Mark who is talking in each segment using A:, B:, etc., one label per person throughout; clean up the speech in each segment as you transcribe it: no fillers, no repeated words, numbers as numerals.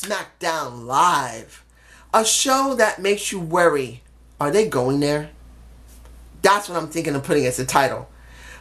A: Smackdown Live. A show that makes you worry. Are they going there? That's what I'm thinking of putting as the title.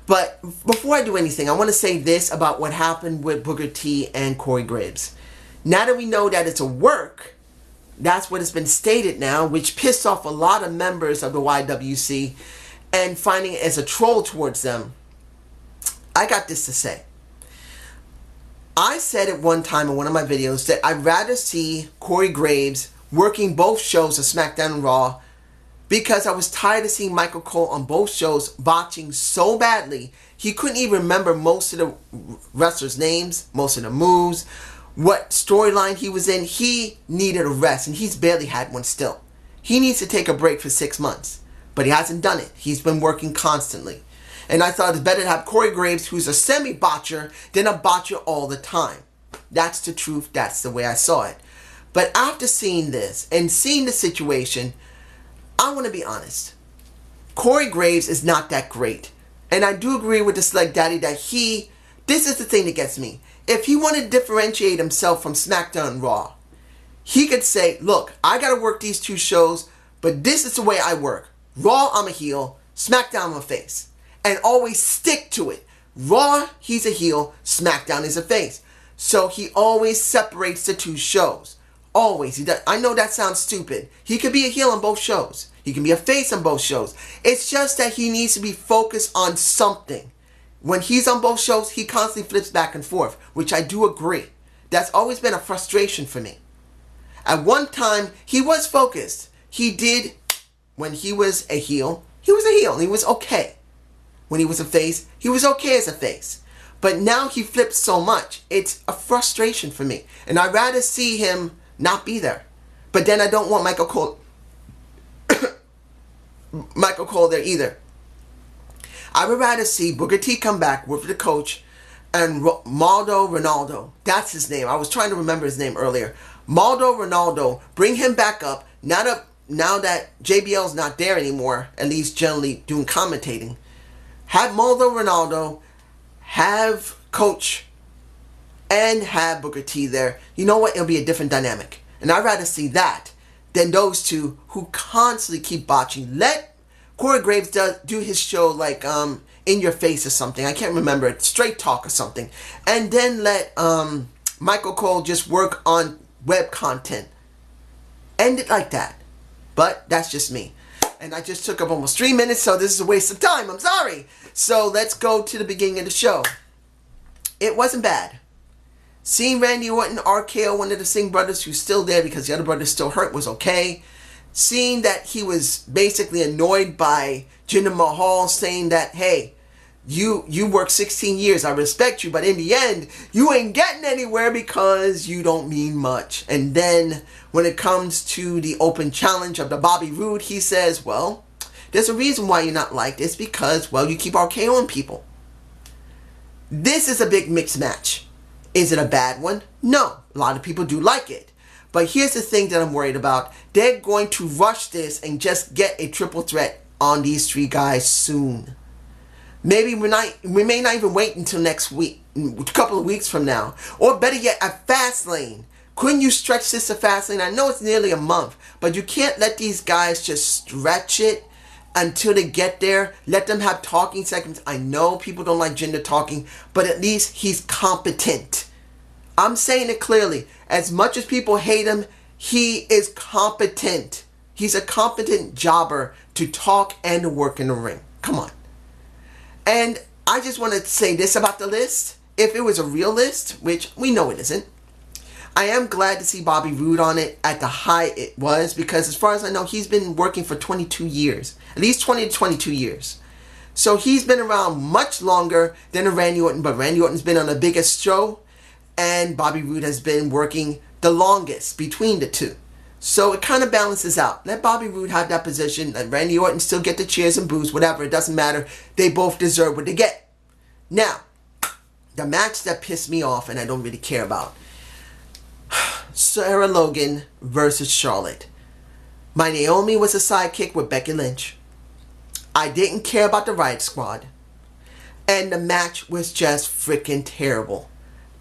A: But before I do anything, I want to say this about what happened with Booker T and Corey Graves. Now that we know that it's a work, that's what has been stated now, which pissed off a lot of members of the YWC and finding it as a troll towards them. I got this to say. I said at one time in one of my videos that I'd rather see Corey Graves working both shows of SmackDown and Raw because I was tired of seeing Michael Cole on both shows botching so badly he couldn't even remember most of the wrestlers' names, most of the moves, what storyline he was in. He needed a rest, and he's barely had one still. He needs to take a break for 6 months, but he hasn't done it. He's been working constantly. And I thought it's better to have Corey Graves, who's a semi-botcher, than a botcher all the time. That's the truth. That's the way I saw it. But after seeing this and seeing the situation, I want to be honest. Corey Graves is not that great. And I do agree with the Select Daddy that this is the thing that gets me. If he wanted to differentiate himself from SmackDown and Raw, he could say, look, I got to work these two shows, but this is the way I work. Raw, I'm a heel. SmackDown, I'm a face. And always stick to it. Raw, he's a heel. SmackDown is a face. So he always separates the two shows. Always. He does. I know that sounds stupid. He could be a heel on both shows. He can be a face on both shows. It's just that he needs to be focused on something. When he's on both shows, he constantly flips back and forth, which I do agree. That's always been a frustration for me. At one time, he was focused. He did, when he was a heel, he was a heel and he was okay. When he was a face, he was okay as a face. But now he flips so much, it's a frustration for me. And I'd rather see him not be there. But then I don't want Michael Cole there either. I would rather see Booker T come back with the coach and Maldo Ronaldo. That's his name. I was trying to remember his name earlier. Maldo Ronaldo, bring him back up. Now that JBL's not there anymore, at least generally doing commentating. Have Maldo Ronaldo, have Coach, and have Booker T there. You know what? It'll be a different dynamic. And I'd rather see that than those two who constantly keep botching. Let Corey Graves do his show like In Your Face or something. I can't remember it. Straight Talk or something. And then let Michael Cole just work on web content. End it like that. But that's just me. And I just took up almost 3 minutes, so this is a waste of time. I'm sorry. So let's go to the beginning of the show. It wasn't bad. Seeing Randy Orton RKO one of the Singh Brothers who's still there because the other brother's still hurt was okay. Seeing that he was basically annoyed by Jinder Mahal saying that, hey, you worked 16 years, I respect you, but in the end, you ain't getting anywhere because you don't mean much. And then when it comes to the open challenge of the Bobby Roode, he says, well, there's a reason why you're not liked. It's because, well, you keep RKOing people. This is a big mixed match. Is it a bad one? No. A lot of people do like it. But here's the thing that I'm worried about. They're going to rush this and just get a triple threat on these three guys soon. Maybe we may not even wait until next week, a couple of weeks from now. Or better yet, at Fastlane. Couldn't you stretch this to Fastlane? I know it's nearly a month, but you can't let these guys just stretch it until they get there. Let them have talking segments. I know people don't like Jinder talking, but at least he's competent. I'm saying it clearly. As much as people hate him, he is competent. He's a competent jobber to talk and to work in the ring. Come on. And I just want to say this about the list. If it was a real list, which we know it isn't, I am glad to see Bobby Roode on it at the high it was, because as far as I know, he's been working for 22 years. At least 20 to 22 years. So he's been around much longer than a Randy Orton, but Randy Orton's been on the biggest show, and Bobby Roode has been working the longest between the two. So it kind of balances out. Let Bobby Roode have that position. Let Randy Orton still get the cheers and boos, whatever. It doesn't matter. They both deserve what they get. Now, the match that pissed me off and I don't really care about. Sarah Logan versus Charlotte. My Naomi was a sidekick with Becky Lynch. I didn't care about the Riot Squad. And the match was just freaking terrible.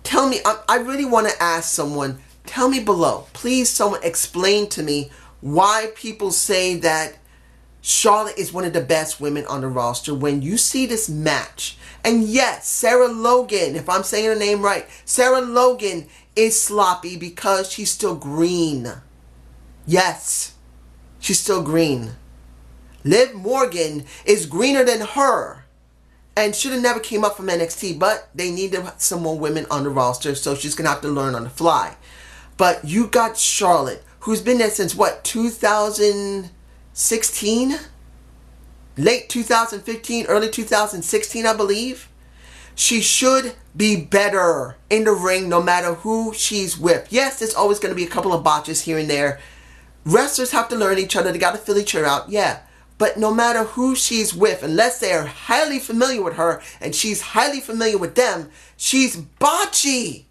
A: Tell me, I really want to ask someone, tell me below. Please, someone explain to me why people say that Charlotte is one of the best women on the roster when you see this match. And yes, Sarah Logan, if I'm saying her name right, Sarah Logan is sloppy because she's still green. Yes, she's still green. Liv Morgan is greener than her and should have never came up from NXT, but they needed some more women on the roster, so she's going to have to learn on the fly. But you got Charlotte, who's been there since, what, 2016? Late 2015, early 2016, I believe. She should be better in the ring no matter who she's with. Yes, there's always going to be a couple of botches here and there. Wrestlers have to learn each other. They got to fill each other out. Yeah. But no matter who she's with, unless they're highly familiar with her and she's highly familiar with them, she's botchy.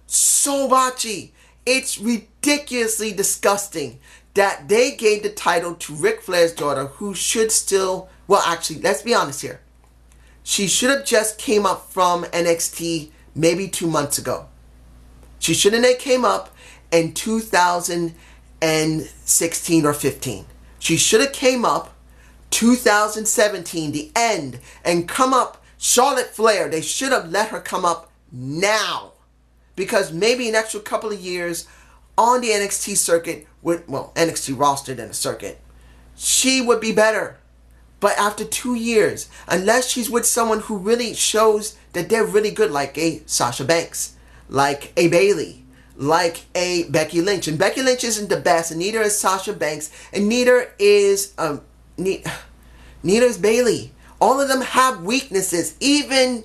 A: So botchy. It's ridiculously disgusting that they gave the title to Ric Flair's daughter, who should still, well, actually, let's be honest here. She should have just came up from NXT maybe 2 months ago. She shouldn't have came up in 2016 or 15. She should have came up 2017, the end, and come up Charlotte Flair. They should have let her come up now. Because maybe an extra couple of years on the NXT circuit, NXT roster than a circuit, she would be better. But after 2 years, unless she's with someone who really shows that they're really good, like a Sasha Banks, like a Bayley, like a Becky Lynch. And Becky Lynch isn't the best, and neither is Sasha Banks, and neither is Bayley. All of them have weaknesses. Even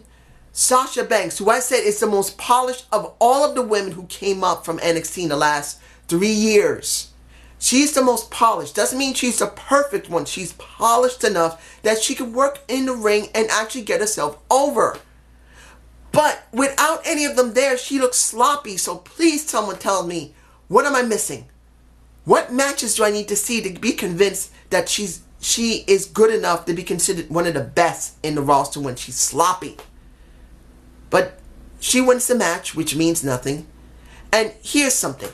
A: Sasha Banks, who I said is the most polished of all of the women who came up from NXT in the last 3 years. She's the most polished. Doesn't mean she's the perfect one. She's polished enough that she can work in the ring and actually get herself over. But without any of them there, she looks sloppy. So please someone tell me, what am I missing? What matches do I need to see to be convinced that she is good enough to be considered one of the best in the roster when she's sloppy? But she wins the match, which means nothing. And here's something.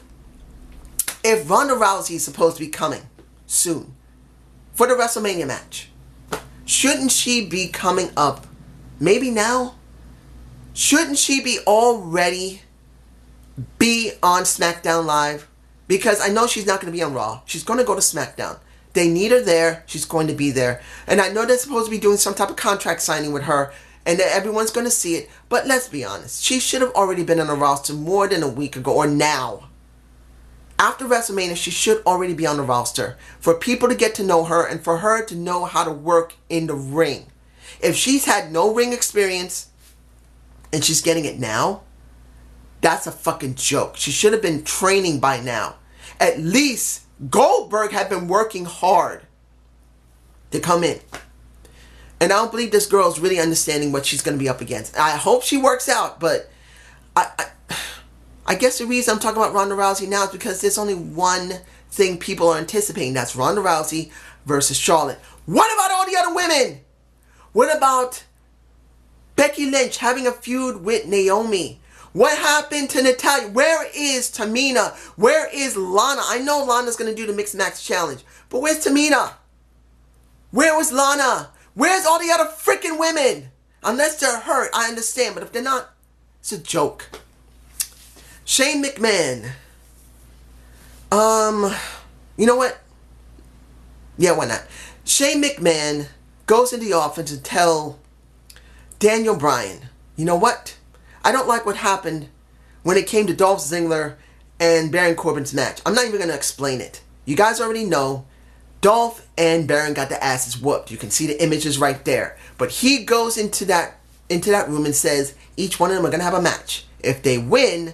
A: If Ronda Rousey is supposed to be coming soon for the WrestleMania match, shouldn't she be coming up maybe now? Shouldn't she be already be on SmackDown Live? Because I know she's not going to be on Raw. She's going to go to SmackDown. They need her there. She's going to be there. And I know they're supposed to be doing some type of contract signing with her, and that everyone's going to see it. But let's be honest. She should have already been on the roster more than a week ago, or now. After WrestleMania, she should already be on the roster for people to get to know her and for her to know how to work in the ring. If she's had no ring experience and she's getting it now, that's a fucking joke. She should have been training by now. At least Goldberg had been working hard to come in. And I don't believe this girl's really understanding what she's going to be up against. I hope she works out, but I guess the reason I'm talking about Ronda Rousey now is because there's only one thing people are anticipating. That's Ronda Rousey versus Charlotte. What about all the other women? What about Becky Lynch having a feud with Naomi? What happened to Natalya? Where is Tamina? Where is Lana? I know Lana's going to do the Mixed Match Challenge, but where's Tamina? Where was Lana? Where's all the other freaking women? Unless they're hurt, I understand, but if they're not, it's a joke. Shane McMahon. You know what? Yeah, why not? Shane McMahon goes into the office and tell Daniel Bryan, you know what? I don't like what happened when it came to Dolph Ziggler and Baron Corbin's match. I'm not even going to explain it. You guys already know Dolph and Baron got their asses whooped. You can see the images right there. But he goes into that room and says each one of them are going to have a match. If they win,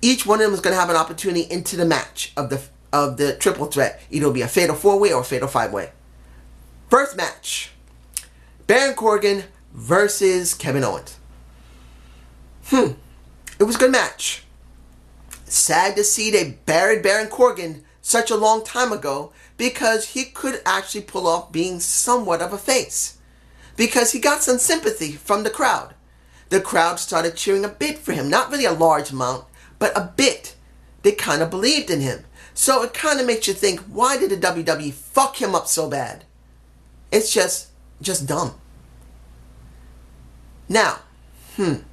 A: each one of them is going to have an opportunity into the match of the triple threat. Either it'll be a fatal 4-way or a fatal 5-way. First match. Baron Corbin versus Kevin Owens. It was a good match. Sad to see they buried Baron Corbin such a long time ago because he could actually pull off being somewhat of a face. Because he got some sympathy from the crowd. The crowd started cheering a bit for him. Not really a large amount, but a bit. they kind of believed in him. So it kind of makes you think, why did the WWE fuck him up so bad? It's just dumb. Now, the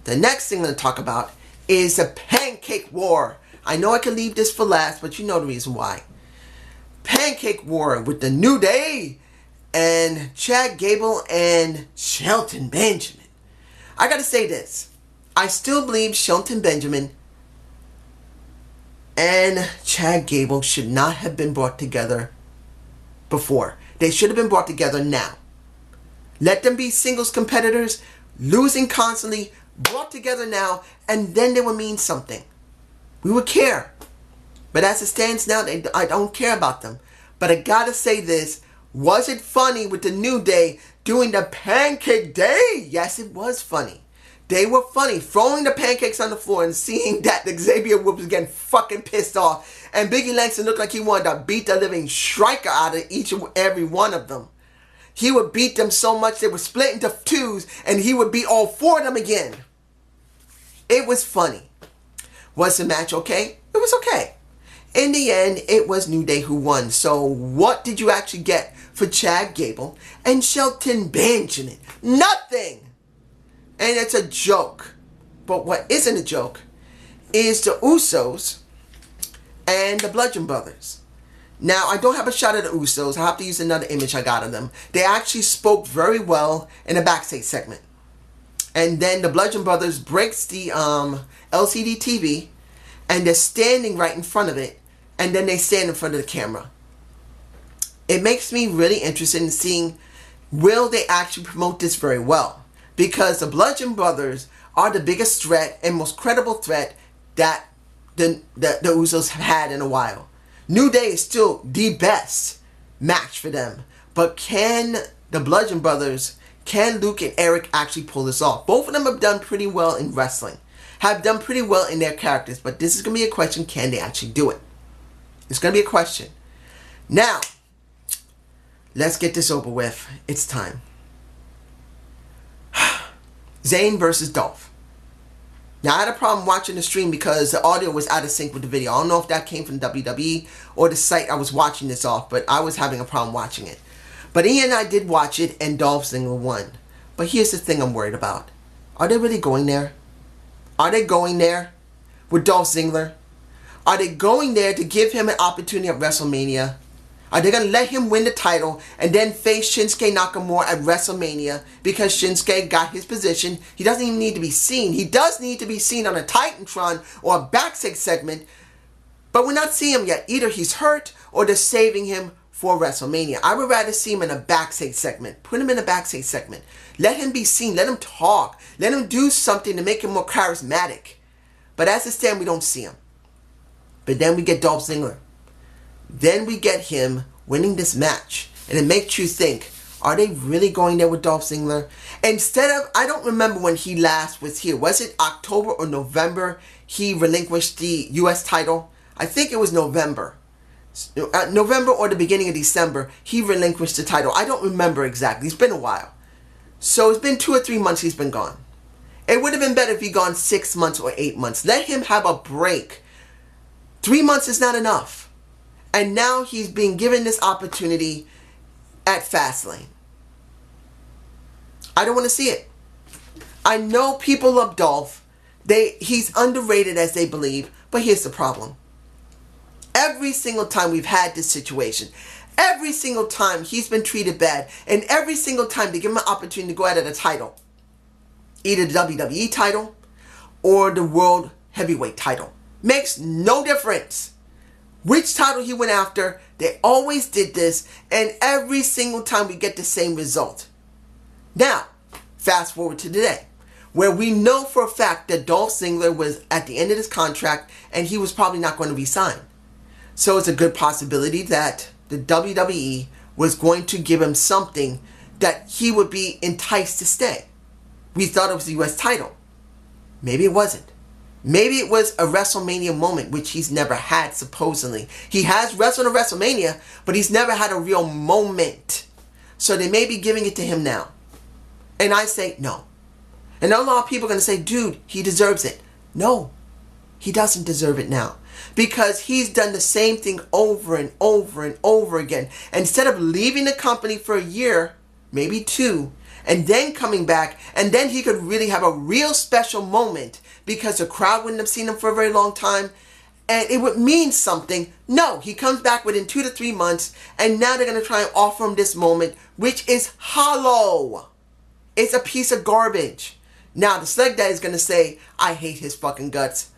A: next thing I'm going to talk about is the Pancake War. I know I can leave this for last, but you know the reason why. Pancake War with the New Day and Chad Gable and Shelton Benjamin. I got to say this. I still believe Shelton Benjamin and Chad Gable should not have been brought together before. They should have been brought together now. Let them be singles competitors, losing constantly, brought together now, and then they would mean something. We would care. But as it stands now, I don't care about them. But I gotta say this. Was it funny with the New Day doing the Pancake Day? Yes, it was funny. They were funny. Throwing the pancakes on the floor and seeing that Xavier Woods was getting fucking pissed off. And Biggie Langston looked like he wanted to beat the living striker out of each and every one of them. He would beat them so much they would split into twos and he would beat all four of them again. It was funny. Was the match okay? It was okay. In the end, it was New Day who won. So what did you actually get for Chad Gable and Shelton Benjamin? Nothing! And it's a joke. But what isn't a joke is the Usos and the Bludgeon Brothers. Now, I don't have a shot at the Usos. I have to use another image I got of them. They actually spoke very well in a backstage segment. And then the Bludgeon Brothers breaks the LCD TV and they're standing right in front of it. And then they stand in front of the camera. It makes me really interested in seeing, will they actually promote this very well? Because the Bludgeon Brothers are the biggest threat and most credible threat that the Usos have had in a while. New Day is still the best match for them. But can the Bludgeon Brothers, can Luke and Eric actually pull this off? Both of them have done pretty well in wrestling. Have done pretty well in their characters. But this is going to be a question, can they actually do it? It's going to be a question. Now, let's get this over with. It's time. Zane versus Dolph. Now, I had a problem watching the stream because the audio was out of sync with the video. I don't know if that came from WWE or the site I was watching this off, but I was having a problem watching it. But Ian and I did watch it, and Dolph Ziggler won. But here's the thing I'm worried about. Are they really going there? Are they going there with Dolph Ziggler? Are they going there to give him an opportunity at WrestleMania? Are they going to let him win the title and then face Shinsuke Nakamura at WrestleMania because Shinsuke got his position? He doesn't even need to be seen. He does need to be seen on a Titantron or a backstage segment, but we're not seeing him yet. Either he's hurt or they're saving him for WrestleMania. I would rather see him in a backstage segment. Put him in a backstage segment. Let him be seen. Let him talk. Let him do something to make him more charismatic. But as it stands, we don't see him. But then we get Dolph Ziggler. Then we get him winning this match. And it makes you think, are they really going there with Dolph Ziggler? Instead of, I don't remember when he last was here. Was it October or November he relinquished the U.S. title? I think it was November. November or the beginning of December, he relinquished the title. I don't remember exactly. It's been a while. So it's been 2 or 3 months he's been gone. It would have been better if he'd gone 6 months or 8 months. Let him have a break. 3 months is not enough. And now he's being given this opportunity at Fastlane. I don't want to see it. I know people love Dolph. He's underrated as they believe. But here's the problem. Every single time we've had this situation, every single time he's been treated bad, and every single time they give him an opportunity to go out of the title, either the WWE title or the World Heavyweight title. Makes no difference which title he went after. They always did this, and every single time we get the same result. Now, fast forward to today, where we know for a fact that Dolph Ziggler was at the end of his contract and he was probably not going to resign. So it's a good possibility that the WWE was going to give him something that he would be enticed to stay. We thought it was the U.S. title. Maybe it wasn't. Maybe it was a WrestleMania moment, which he's never had, supposedly. He has wrestled at WrestleMania, but he's never had a real moment. So they may be giving it to him now. And I say no. And a lot of people are going to say, dude, he deserves it. No, he doesn't deserve it now. Because he's done the same thing over and over and over again. Instead of leaving the company for a year, maybe 2, and then coming back, and then he could really have a real special moment because the crowd wouldn't have seen him for a very long time, and it would mean something. No, he comes back within 2 to 3 months, and now they're going to try and offer him this moment, which is hollow. It's a piece of garbage. Now, the Sleg Daddy is going to say, I hate his fucking guts.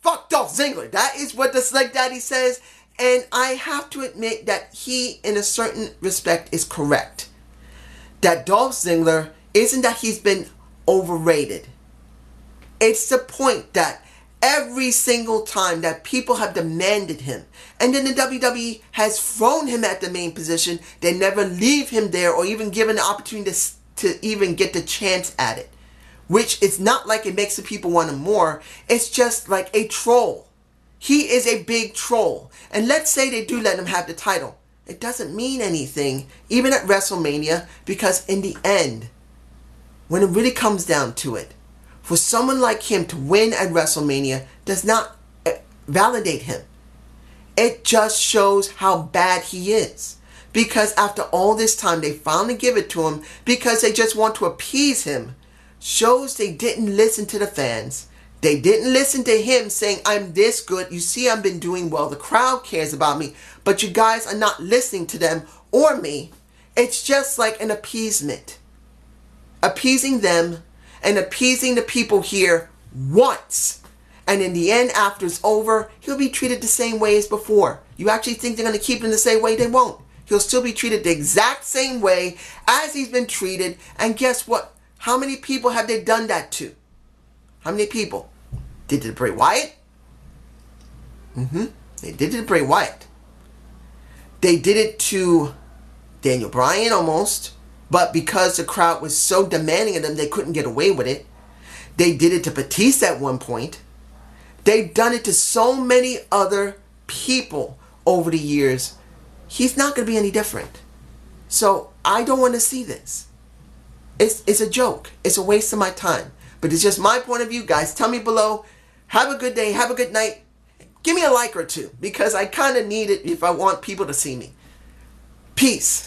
A: Fuck Dolph Ziggler. That is what the Sleg Daddy says, and I have to admit that he, in a certain respect, is correct. That Dolph Ziggler isn't that he's been overrated. It's the point that every single time that people have demanded him, and then the WWE has thrown him at the main position, they never leave him there or even give him the opportunity to even get the chance at it. Which is not like it makes the people want him more. It's just like a troll. He is a big troll. And let's say they do let him have the title. It doesn't mean anything, even at WrestleMania, because in the end, when it really comes down to it, for someone like him to win at WrestleMania does not validate him. It just shows how bad he is. Because after all this time, they finally give it to him because they just want to appease him. Shows they didn't listen to the fans. They didn't listen to him saying, I'm this good. You see, I've been doing well. The crowd cares about me. But you guys are not listening to them or me. It's just like an appeasement. Appeasing them and appeasing the people here once. And in the end, after it's over, he'll be treated the same way as before. You actually think they're going to keep him the same way? They won't. He'll still be treated the exact same way as he's been treated. And guess what? How many people have they done that to? How many people? They did it to Bray Wyatt? They did it to Bray Wyatt. They did it to Daniel Bryan almost. But because the crowd was so demanding of them, they couldn't get away with it. They did it to Batista at one point. They've done it to so many other people over the years. He's not going to be any different. So I don't want to see this. It's a joke. It's a waste of my time. But it's just my point of view, guys. Tell me below. Have a good day. Have a good night. Give me a like or two, because I kind of need it if I want people to see me. Peace.